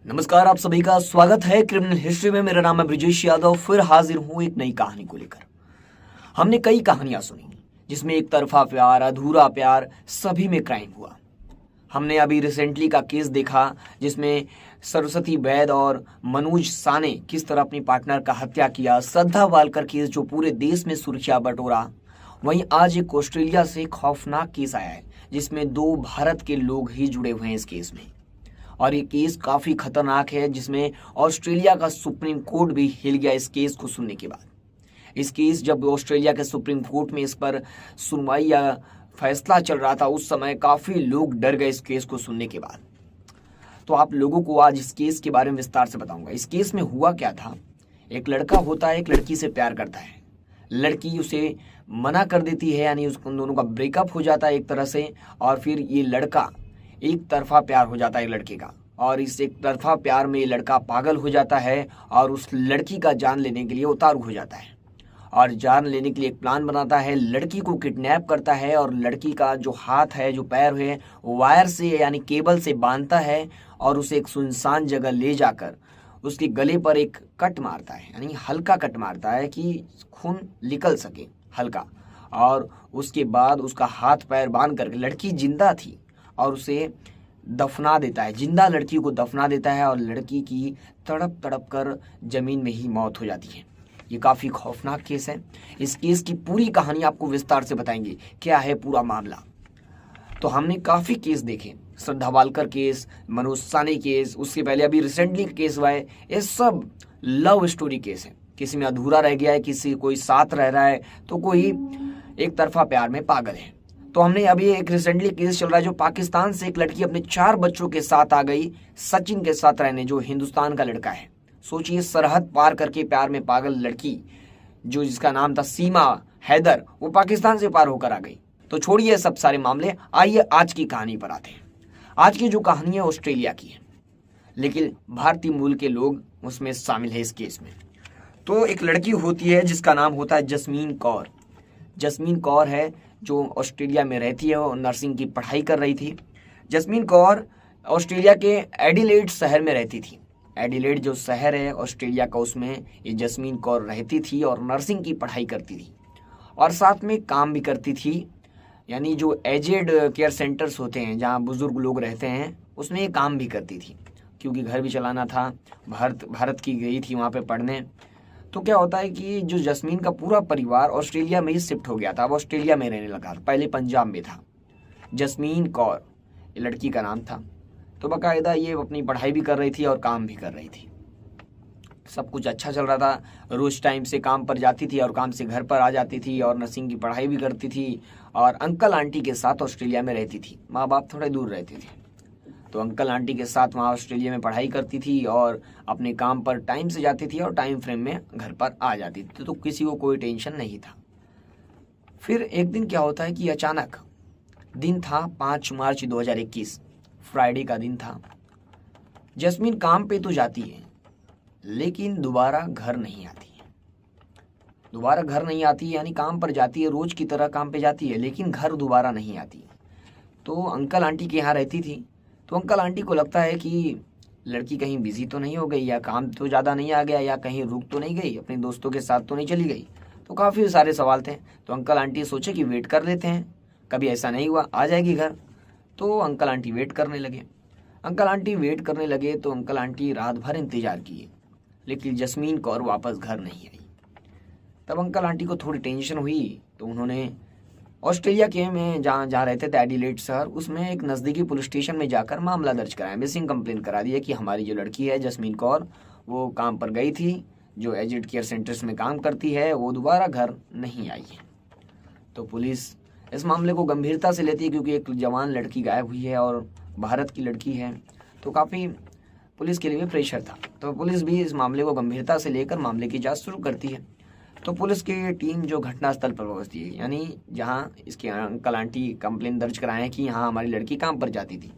नमस्कार, आप सभी का स्वागत है क्रिमिनल हिस्ट्री में। मेरा नाम है ब्रिजेश यादव। फिर हाजिर हूं एक नई कहानी को लेकर। हमने कई कहानियां सुनी जिसमें एक तरफा प्यार, अधूरा प्यार, सभी में क्राइम हुआ। हमने अभी रिसेंटली का केस देखा जिसमें सरस्वती वैद और मनोज साने किस तरह अपनी पार्टनर का हत्या किया। श्रद्धा वालकर केस जो पूरे देश में सुर्खियां बटोरा। वहीं आज एक ऑस्ट्रेलिया से खौफनाक केस आया है जिसमें 2 भारत के लोग ही जुड़े हुए हैं इस केस में। और ये केस काफी खतरनाक है जिसमें ऑस्ट्रेलिया का सुप्रीम कोर्ट भी हिल गया इस केस को सुनने के बाद। इस केस जब ऑस्ट्रेलिया के सुप्रीम कोर्ट में इस पर सुनवाई या फैसला चल रहा था उस समय काफी लोग डर गए इस केस को सुनने के बाद। तो आप लोगों को आज इस केस के बारे में विस्तार से बताऊंगा। इस केस में हुआ क्या था। एक लड़का होता है, एक लड़की से प्यार करता है। लड़की उसे मना कर देती है, यानी उन दोनों का ब्रेकअप हो जाता है एक तरह से। और फिर ये लड़का, एक तरफा प्यार हो जाता है लड़के का, और इस एक तरफा प्यार में ये लड़का पागल हो जाता है और उस लड़की का जान लेने के लिए उतारू हो जाता है। और जान लेने के लिए एक प्लान बनाता है, लड़की को किडनैप करता है और लड़की का जो हाथ है, जो पैर है, वायर से यानी केबल से बांधता है और उसे एक सुनसान जगह ले जाकर उसके गले पर एक कट मारता है, यानी हल्का कट मारता है कि खून निकल सके हल्का। और उसके बाद उसका हाथ पैर बांध कर, लड़की जिंदा थी, और उसे दफना देता है। जिंदा लड़की को दफना देता है और लड़की की तड़प तड़प कर जमीन में ही मौत हो जाती है। ये काफी खौफनाक केस है। इस केस की पूरी कहानी आपको विस्तार से बताएंगे, क्या है पूरा मामला। तो हमने काफी केस देखे, श्रद्धा वालकर केस, मनोज साने केस, उससे पहले अभी रिसेंटली केस हुआ है। ये सब लव स्टोरी केस है। किसी में अधूरा रह गया है, किसी कोई साथ रह रहा है, तो कोई एक तरफा प्यार में पागल है। तो हमने अभी एक रिसेंटली केस चल रहा है जो पाकिस्तान से एक लड़की अपने 4 बच्चों के साथ आ गई सचिन के साथ रहने, जो हिंदुस्तान का लड़का है। सोचिए, सरहद पार करके प्यार में पागल लड़की जो जिसका नाम था सीमा हैदर, वो पाकिस्तान से पार होकर आ गई। तो छोड़िए सब सारे मामले, आइए आज की कहानी पर आते हैं। आज की जो कहानी है ऑस्ट्रेलिया की है, लेकिन भारतीय मूल के लोग उसमें शामिल है इस केस में। तो एक लड़की होती है जिसका नाम होता है जस्मीन कौर। जस्मीन कौर है जो ऑस्ट्रेलिया में रहती है, वो नर्सिंग की पढ़ाई कर रही थी। जस्मीन कौर ऑस्ट्रेलिया के एडिलेड शहर में रहती थी। एडिलेड जो शहर है ऑस्ट्रेलिया का, उसमें ये जस्मीन कौर रहती थी और नर्सिंग की पढ़ाई करती थी और साथ में काम भी करती थी। यानी जो एजेड केयर सेंटर्स होते हैं जहाँ बुजुर्ग लोग रहते हैं, उसमें ये काम भी करती थी क्योंकि घर भी चलाना था। भारत की गई थी वहाँ पे पढ़ने। तो क्या होता है कि जो जस्मीन का पूरा परिवार ऑस्ट्रेलिया में ही शिफ्ट हो गया था। अब ऑस्ट्रेलिया में रहने लगा, पहले पंजाब में था। जस्मीन कौर ये लड़की का नाम था। तो बाकायदा ये अपनी पढ़ाई भी कर रही थी और काम भी कर रही थी। सब कुछ अच्छा चल रहा था। रोज टाइम से काम पर जाती थी और काम से घर पर आ जाती थी और नर्सिंग की पढ़ाई भी करती थी और अंकल आंटी के साथ ऑस्ट्रेलिया में रहती थी। माँ बाप थोड़े दूर रहते थे, तो अंकल आंटी के साथ वहाँ ऑस्ट्रेलिया में पढ़ाई करती थी और अपने काम पर टाइम से जाती थी और टाइम फ्रेम में घर पर आ जाती थी। तो किसी को कोई टेंशन नहीं था। फिर एक दिन क्या होता है कि अचानक, दिन था 5 मार्च 2021, फ्राइडे का दिन था। जस्मीन काम पे तो जाती है लेकिन दोबारा घर नहीं आती है। दोबारा घर नहीं आती यानी काम पर जाती है, रोज की तरह काम पे जाती है, लेकिन घर दोबारा नहीं आती। तो अंकल आंटी के यहाँ रहती थी। तो अंकल आंटी को लगता है कि लड़की कहीं बिजी तो नहीं हो गई, या काम तो ज़्यादा नहीं आ गया, या कहीं रुक तो नहीं गई, अपने दोस्तों के साथ तो नहीं चली गई। तो काफ़ी सारे सवाल थे। तो अंकल आंटी सोचे कि वेट कर लेते हैं, कभी ऐसा नहीं हुआ आ जाएगी घर। तो अंकल आंटी वेट करने लगे। तो अंकल आंटी रात भर इंतजार किए, लेकिन जस्मीन कौर वापस घर नहीं आई। तब अंकल आंटी को थोड़ी टेंशन हुई। तो उन्होंने ऑस्ट्रेलिया के में जहाँ रहते थे एडिलेड शहर, उसमें एक नज़दीकी पुलिस स्टेशन में जाकर मामला दर्ज कराया, मिसिंग कंप्लेंट करा दिया कि हमारी जो लड़की है जस्मीन कौर, वो काम पर गई थी, जो एजेड केयर सेंटर्स में काम करती है, वो दोबारा घर नहीं आई है। तो पुलिस इस मामले को गंभीरता से लेती है क्योंकि एक जवान लड़की गायब हुई है और भारत की लड़की है। तो काफ़ी पुलिस के लिए प्रेशर था। तो पुलिस भी इस मामले को गंभीरता से लेकर मामले की जाँच शुरू करती है। तो पुलिस की टीम जो घटनास्थल पर पहुंचती है, यानी जहां इसके अंकल आंटी कंप्लेन दर्ज कराए हैं कि यहाँ हमारी लड़की काम पर जाती थी,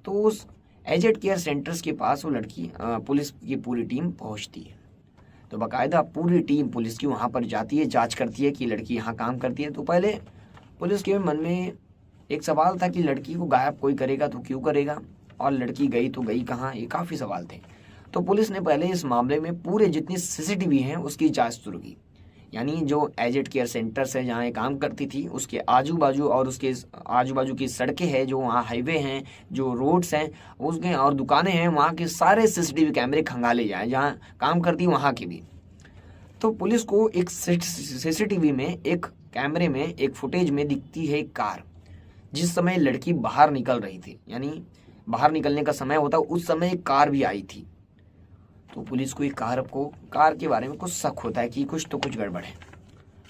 तो उस एजेड केयर सेंटर्स के पास वो लड़की पुलिस की पूरी टीम पहुंचती है। तो बाकायदा पूरी टीम पुलिस की वहां पर जाती है, जांच करती है कि लड़की यहाँ काम करती है। तो पहले पुलिस के मन में एक सवाल था कि लड़की को गायब कोई करेगा तो क्यों करेगा, और लड़की गई तो गई कहाँ, ये काफ़ी सवाल थे। तो पुलिस ने पहले इस मामले में पूरे जितनी सीसीटीवी हैं उसकी जांच शुरू की। यानी जो एजेड केयर सेंटर्स है जहाँ ये काम करती थी उसके आजू बाजू और उसके आजू बाजू की सड़कें हैं, जो वहाँ हाईवे हैं, जो रोड्स हैं उसके और दुकानें हैं, वहाँ के सारे सीसीटीवी कैमरे खंगाले जाएँ जहाँ काम करती वहाँ की भी। तो पुलिस को एक सीसीटीवी में, एक कैमरे में, एक फुटेज में दिखती है एक कार। जिस समय लड़की बाहर निकल रही थी, यानी बाहर निकलने का समय होता उस समय एक कार भी आई थी। तो पुलिस को कार के बारे में कुछ शक होता है कि कुछ गड़बड़ है,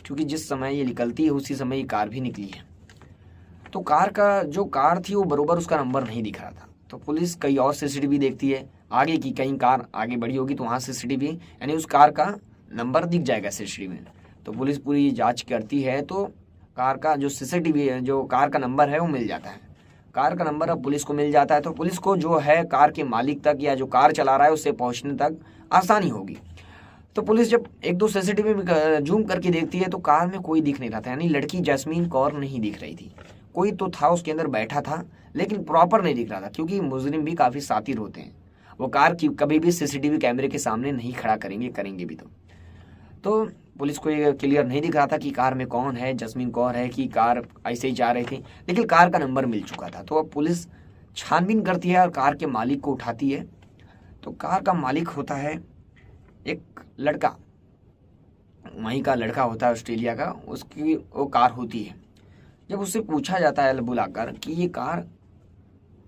क्योंकि जिस समय ये निकलती है उसी समय ये कार भी निकली है। तो कार थी वो बरोबर उसका नंबर नहीं दिख रहा था। तो पुलिस कई और सीसीटीवी देखती है आगे की, कहीं कार आगे बढ़ी होगी तो वहाँ सीसीटीवी यानी उस कार का नंबर दिख जाएगा सीसीटीवी में। तो पुलिस पूरी जांच करती है तो कार का जो सीसीटीवी है, जो कार का नंबर है वो मिल जाता है। कार का नंबर अब पुलिस को मिल जाता है तो पुलिस को जो है कार के मालिक तक या जो कार चला रहा है उससे पहुंचने तक आसानी होगी। तो पुलिस जब एक दो सीसीटीवी में जूम करके देखती है तो कार में कोई दिख नहीं रहा था, यानी लड़की जैस्मीन कौर नहीं दिख रही थी। कोई तो था उसके अंदर बैठा था लेकिन प्रॉपर नहीं दिख रहा था, क्योंकि मुजरिम भी काफ़ी शातिर होते हैं, वो कार की कभी भी सीसीटीवी कैमरे के सामने नहीं खड़ा करेंगे भी। तो पुलिस को ये क्लियर नहीं दिख रहा था कि कार में कौन है, जैस्मीन कौर है कि कार ऐसे ही जा रही थी, लेकिन कार का नंबर मिल चुका था। तो अब पुलिस छानबीन करती है और कार के मालिक को उठाती है। तो कार का मालिक होता है एक लड़का, वहीं का लड़का होता है ऑस्ट्रेलिया का, उसकी वो कार होती है। जब उससे पूछा जाता है बुलाकर कि ये कार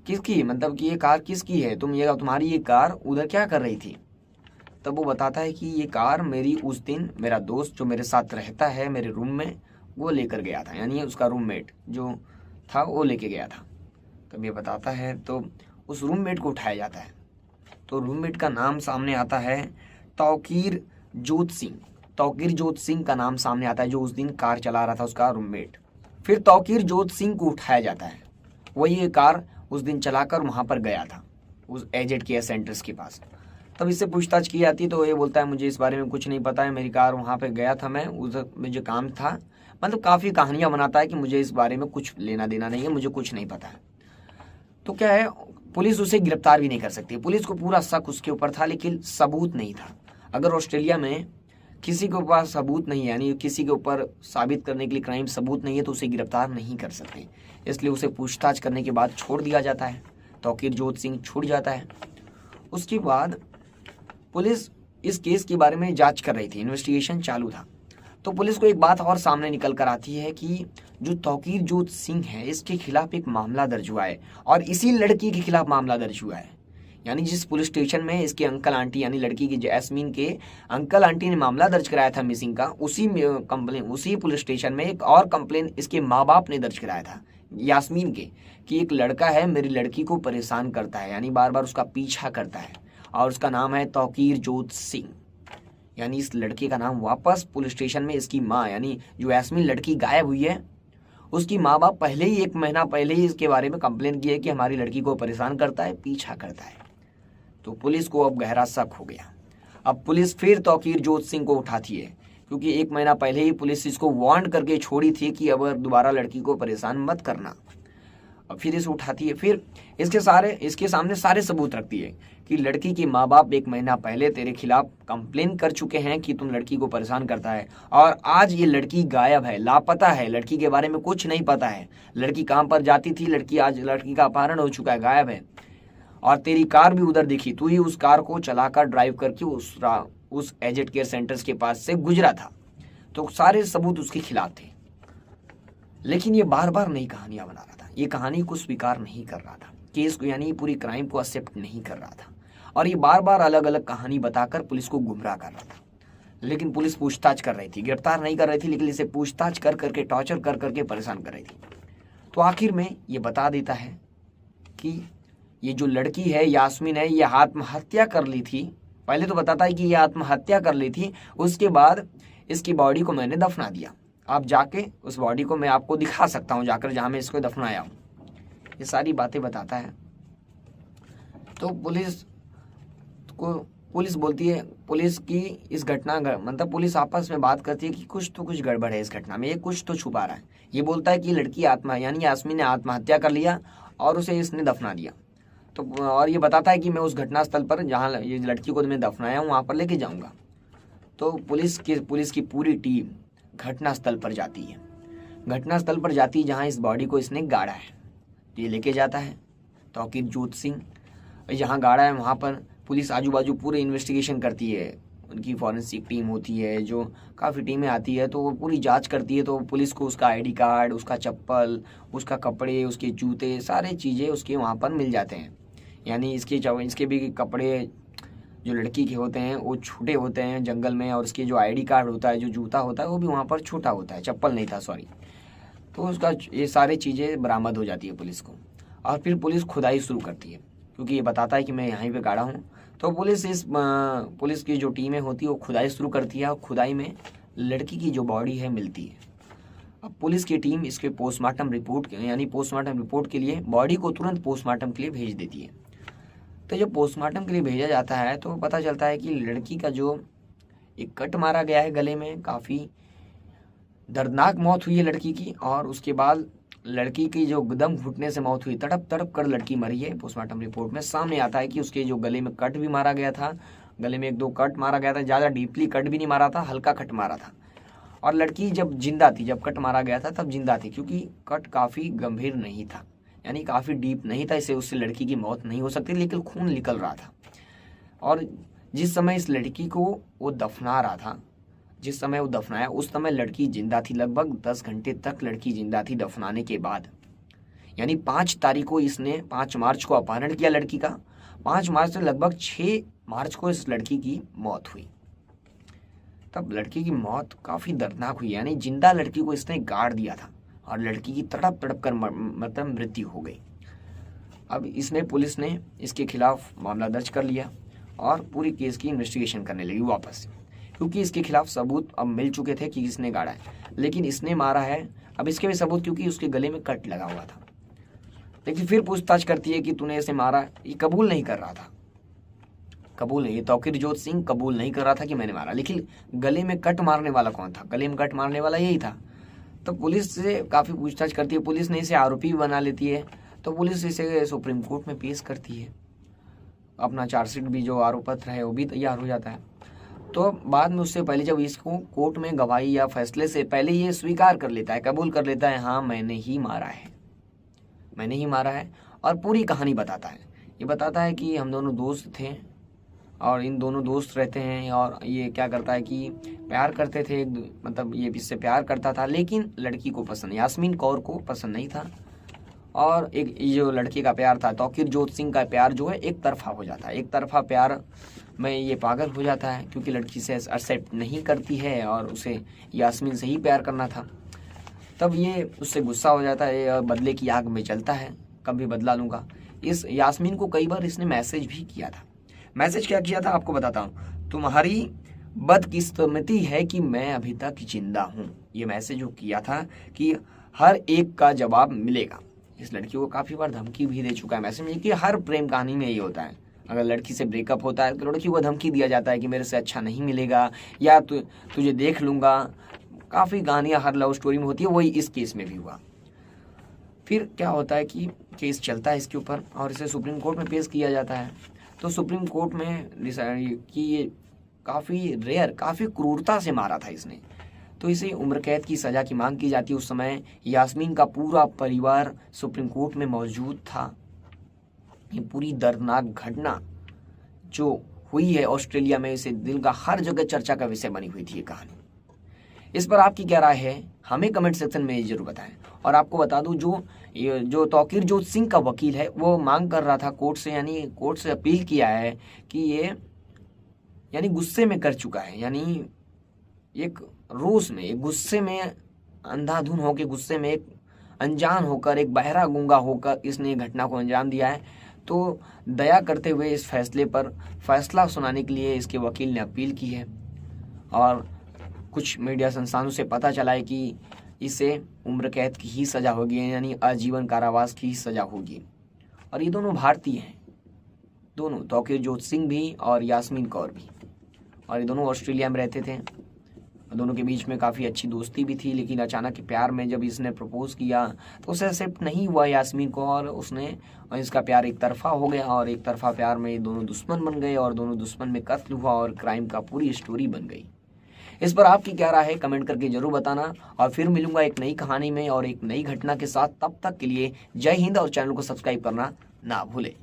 किसकी, मतलब कि ये कार किसकी है, तुम्हारी ये कार उधर क्या कर रही थी, तब वो बताता है कि ये कार मेरी उस दिन मेरा दोस्त जो मेरे साथ रहता है मेरे रूम में वो लेकर गया था, यानी उसका रूममेट जो था वो लेके गया था। तब ये बताता है तो उस रूममेट को उठाया जाता है। तो रूममेट का नाम सामने आता है तौकीर जोत सिंह। तौकीर जोत सिंह का नाम सामने आता है जो उस दिन कार चला रहा था उसका रूममेट। फिर तौकीर जोत सिंह को उठाया जाता है, वही ये कार उस दिन चलाकर वहाँ पर गया था उस एजेड केयर सेंटर्स के पास। तब इससे पूछताछ की जाती तो ये बोलता है मुझे इस बारे में कुछ नहीं पता है, मेरी कार वहाँ पे गया था, मैं उधर मुझे काम था, मतलब काफ़ी कहानियाँ बनाता है कि मुझे इस बारे में कुछ लेना देना नहीं है, मुझे कुछ नहीं पता है। तो क्या है, पुलिस उसे गिरफ्तार भी नहीं कर सकती। पुलिस को पूरा शक उसके ऊपर था लेकिन सबूत नहीं था। अगर ऑस्ट्रेलिया में किसी के पास सबूत नहीं है, यानी किसी के ऊपर साबित करने के लिए क्राइम सबूत नहीं है, तो उसे गिरफ्तार नहीं कर सकते। इसलिए उसे पूछताछ करने के बाद छोड़ दिया जाता है। तौकीर जोत सिंह छूट जाता है। उसके बाद पुलिस इस केस के बारे में जांच कर रही थी, इन्वेस्टिगेशन चालू था। तो पुलिस को एक बात और सामने निकल कर आती है कि जो तौकीर जोत सिंह है इसके खिलाफ एक मामला दर्ज हुआ है और इसी लड़की के खिलाफ मामला दर्ज हुआ है। यानी जिस पुलिस स्टेशन में इसके अंकल आंटी यानी लड़की की जैस्मीन के अंकल आंटी ने मामला दर्ज कराया था मिसिंग का, उसी पुलिस स्टेशन में एक और कंप्लेन इसके माँ बाप ने दर्ज कराया था यास्मीन के, कि एक लड़का है मेरी लड़की को परेशान करता है, यानी बार बार उसका पीछा करता है और उसका नाम है तौकीर जोत सिंह। यानी इस लड़के का नाम वापस पुलिस स्टेशन में इसकी माँ, यानी जो यास्मीन लड़की गायब हुई है उसकी माँ बाप पहले ही 1 महीना पहले ही इसके बारे में कंप्लेन की है कि हमारी लड़की को परेशान करता है, पीछा करता है। तो पुलिस को अब गहरा शक हो गया। अब पुलिस फिर तौकीर जोत सिंह को उठाती है, क्योंकि 1 महीना पहले ही पुलिस इसको वार्न करके छोड़ी थी कि अब दोबारा लड़की को परेशान मत करना। अब फिर इसे उठाती है, फिर इसके सामने सारे सबूत रखती है कि लड़की के माँ बाप 1 महीना पहले तेरे खिलाफ कंप्लेन कर चुके हैं कि तुम लड़की को परेशान करता है, और आज ये लड़की गायब है, लापता है, लड़की के बारे में कुछ नहीं पता है, लड़की काम पर जाती थी, आज लड़की का अपहरण हो चुका है, गायब है, और तेरी कार भी उधर दिखी, तू ही उस कार को चलाकर ड्राइव करके उस एजेड केयर सेंटर्स के पास से गुजरा था। तो सारे सबूत उसके खिलाफ थे, लेकिन ये बार बार नई कहानियां बना रहा था, ये कहानी को स्वीकार नहीं कर रहा था, केस को यानी पूरी क्राइम को एक्सेप्ट नहीं कर रहा था, और ये बार बार अलग अलग कहानी बताकर पुलिस को गुमराह कर रहा था। लेकिन पुलिस पूछताछ कर रही थी, गिरफ्तार नहीं कर रही थी, लेकिन इसे पूछताछ कर करके, टॉर्चर कर करके परेशान कर रही थी। तो आखिर में ये बता देता है कि ये जो लड़की है यास्मीन है, ये आत्महत्या कर ली थी। पहले तो बताता है कि ये आत्महत्या कर ली थी, उसके बाद इसकी बॉडी को मैंने दफना दिया। आप जाके उस बॉडी को मैं आपको दिखा सकता हूँ जाकर, जहाँ मैं इसको दफनाया हूँ, ये सारी बातें बताता है। तो पुलिस बोलती है, पुलिस की इस घटना मतलब पुलिस आपस में बात करती है कि कुछ गड़बड़ है इस घटना में, ये कुछ तो छुपा रहा है। ये बोलता है कि लड़की यानी यास्मीन ने आत्महत्या कर लिया और उसे इसने दफना दिया। तो और ये बताता है कि मैं उस घटनास्थल पर जहाँ ये लड़की को मैं दफनाया हूँ वहाँ पर लेके जाऊँगा। तो पुलिस की पूरी टीम घटनास्थल पर जाती है। घटनास्थल पर जाती है जहाँ इस बॉडी को इसने गाड़ा है। ये लेके जाता है तौकीर जोत सिंह, जहाँ गाड़ा है वहाँ पर पुलिस आजू बाजू पूरे इन्वेस्टिगेशन करती है। उनकी फॉरेंसिक टीम होती है, जो काफ़ी टीमें आती है, तो वो पूरी जांच करती है। तो पुलिस को उसका आईडी कार्ड, उसका चप्पल, उसका कपड़े, उसके जूते, सारे चीज़ें उसके वहाँ पर मिल जाते हैं। यानी इसके भी कपड़े जो लड़की के होते हैं वो छोटे होते हैं जंगल में, और उसके जो आईडी कार्ड होता है, जो जूता होता है, वो भी वहाँ पर छोटा होता है, चप्पल नहीं था, सॉरी। तो उसका ये सारी चीज़ें बरामद हो जाती है पुलिस को। और फिर पुलिस खुदाई शुरू करती है, क्योंकि ये बताता है कि मैं यहीं पे गाड़ा हूँ। तो पुलिस की जो टीमें होती है वो खुदाई शुरू करती है, और खुदाई में लड़की की जो बॉडी है मिलती है। अब पुलिस की टीम इसके पोस्टमार्टम रिपोर्ट के लिए बॉडी को तुरंत पोस्टमार्टम के लिए भेज देती है। तो जब पोस्टमार्टम के लिए भेजा जाता है तो पता चलता है कि लड़की का जो एक कट मारा गया है गले में, काफ़ी दर्दनाक मौत हुई है लड़की की। और उसके बाद लड़की की जो दम घुटने से मौत हुई, तड़प तड़प कर लड़की मरी है। पोस्टमार्टम रिपोर्ट में सामने आता है कि उसके जो गले में कट भी मारा गया था, गले में 1-2 कट मारा गया था, ज़्यादा डीपली कट भी नहीं मारा था, हल्का कट मारा था। और लड़की जब जिंदा थी, जब कट मारा गया था तब जिंदा थी, क्योंकि कट काफ़ी गंभीर नहीं था, यानी काफ़ी डीप नहीं था, इससे उससे लड़की की मौत नहीं हो सकती, लेकिन खून निकल रहा था। और जिस समय इस लड़की को वो दफना रहा था, जिस समय वो दफनाया उस समय लड़की जिंदा थी। लगभग 10 घंटे तक लड़की जिंदा थी दफनाने के बाद। यानी 5 तारीख को इसने 5 मार्च को अपहरण किया लड़की का, 5 मार्च से लगभग 6 मार्च को इस लड़की की मौत हुई। तब लड़की की मौत काफ़ी दर्दनाक हुई, यानी जिंदा लड़की को इसने गाड़ दिया था और लड़की की तड़प तड़प कर मतलब मृत्यु हो गई। अब पुलिस ने इसके खिलाफ मामला दर्ज कर लिया और पूरी केस की इन्वेस्टिगेशन करने लगी वापस से, क्योंकि इसके खिलाफ सबूत अब मिल चुके थे कि किसने गाड़ा है, लेकिन इसने मारा है। अब इसके भी सबूत, क्योंकि उसके गले में कट लगा हुआ था। लेकिन फिर पूछताछ करती है कि तूने इसे मारा। ये कबूल नहीं कर रहा था, तौकीर जोत सिंह कबूल नहीं कर रहा था कि मैंने मारा, लेकिन गले में कट मारने वाला कौन था? गले में कट मारने वाला यही था। तो पुलिस से काफ़ी पूछताछ करती है, पुलिस ने इसे आरोपी भी बना लेती है। तो पुलिस इसे सुप्रीम कोर्ट में पेश करती है, अपना चार्जशीट भी, जो आरोप पत्र है वो भी तैयार हो जाता है। तो बाद में उससे पहले जब इसको कोर्ट में गवाही या फैसले से पहले ये स्वीकार कर लेता है, कबूल कर लेता है, हाँ मैंने ही मारा है, और पूरी कहानी बताता है। ये बताता है कि हम दोनों दोस्त थे और इन दोनों दोस्त रहते हैं, और ये क्या करता है कि प्यार करते थे, मतलब ये इससे प्यार करता था, लेकिन लड़की को पसंद, यास्मीन कौर को पसंद नहीं था। और एक जो लड़की का प्यार था, तौकीर जोत सिंह का प्यार जो है एक तरफा हो जाता है। एक तरफा प्यार में ये पागल हो जाता है, क्योंकि लड़की से एक्सेप्ट नहीं करती है और उसे यास्मीन से ही प्यार करना था। तब ये उससे गुस्सा हो जाता है और बदले की आग में चलता है, कभी बदला लूँगा। इस यास्मीन को कई बार इसने मैसेज भी किया था। मैसेज क्या किया था आपको बताता हूँ। तुम्हारी बदकिस्मती है कि मैं अभी तक जिंदा हूँ। ये मैसेज जो किया था कि हर एक का जवाब मिलेगा। इस लड़की को काफ़ी बार धमकी भी दे चुका है मैसेज में, कि हर प्रेम कहानी में यही होता है। अगर लड़की से ब्रेकअप होता है तो लड़की को धमकी दिया जाता है कि मेरे से अच्छा नहीं मिलेगा, या तुझे देख लूँगा। काफ़ी कहानियाँ हर लव स्टोरी में होती है, वही इस केस में भी हुआ। फिर क्या होता है कि केस चलता है इसके ऊपर और इसे सुप्रीम कोर्ट में पेश किया जाता है। तो सुप्रीम कोर्ट में डिसाइड कि ये काफ़ी क्रूरता से मारा था इसने, तो इसे उम्र कैद की सज़ा की मांग की जाती है। उस समय यास्मीन का पूरा परिवार सुप्रीम कोर्ट में मौजूद था। ये पूरी दर्दनाक घटना जो हुई है ऑस्ट्रेलिया में, इसे दिल का हर जगह चर्चा का विषय बनी हुई थी ये कहानी। इस पर आपकी क्या राय है हमें कमेंट सेक्शन में जरूर बताएं। और आपको बता दूं, जो तौकीर जोत सिंह का वकील है वो मांग कर रहा था कोर्ट से, यानी कोर्ट से अपील किया है कि ये यानी गुस्से में कर चुका है, यानी एक रोष में, एक गुस्से में अंधाधुन होकर, गुस्से में एक अनजान होकर, एक बहरा गूंगा होकर इसने घटना को अंजाम दिया है। तो दया करते हुए इस फैसले पर फैसला सुनाने के लिए इसके वकील ने अपील की है। और कुछ मीडिया संस्थानों से पता चला है कि इसे उम्र कैद की ही सज़ा होगी, यानी आजीवन कारावास की ही सज़ा होगी। और ये दोनों भारतीय हैं, दोनों, तौकीर जोत सिंह भी और यास्मीन कौर भी, और ये दोनों ऑस्ट्रेलिया में रहते थे। दोनों के बीच में काफ़ी अच्छी दोस्ती भी थी, लेकिन अचानक प्यार में जब इसने प्रपोज किया तो उसे एक्सेप्ट नहीं हुआ यास्मीन को, और इसका प्यार एक तरफा हो गया, और एक तरफा प्यार में दोनों दुश्मन बन गए, और दोनों दुश्मन में कत्ल हुआ और क्राइम का पूरी स्टोरी बन गई। इस पर आपकी क्या राय है, कमेंट करके जरूर बताना। और फिर मिलूंगा एक नई कहानी में और एक नई घटना के साथ। तब तक के लिए जय हिंद, और चैनल को सब्सक्राइब करना ना भूले।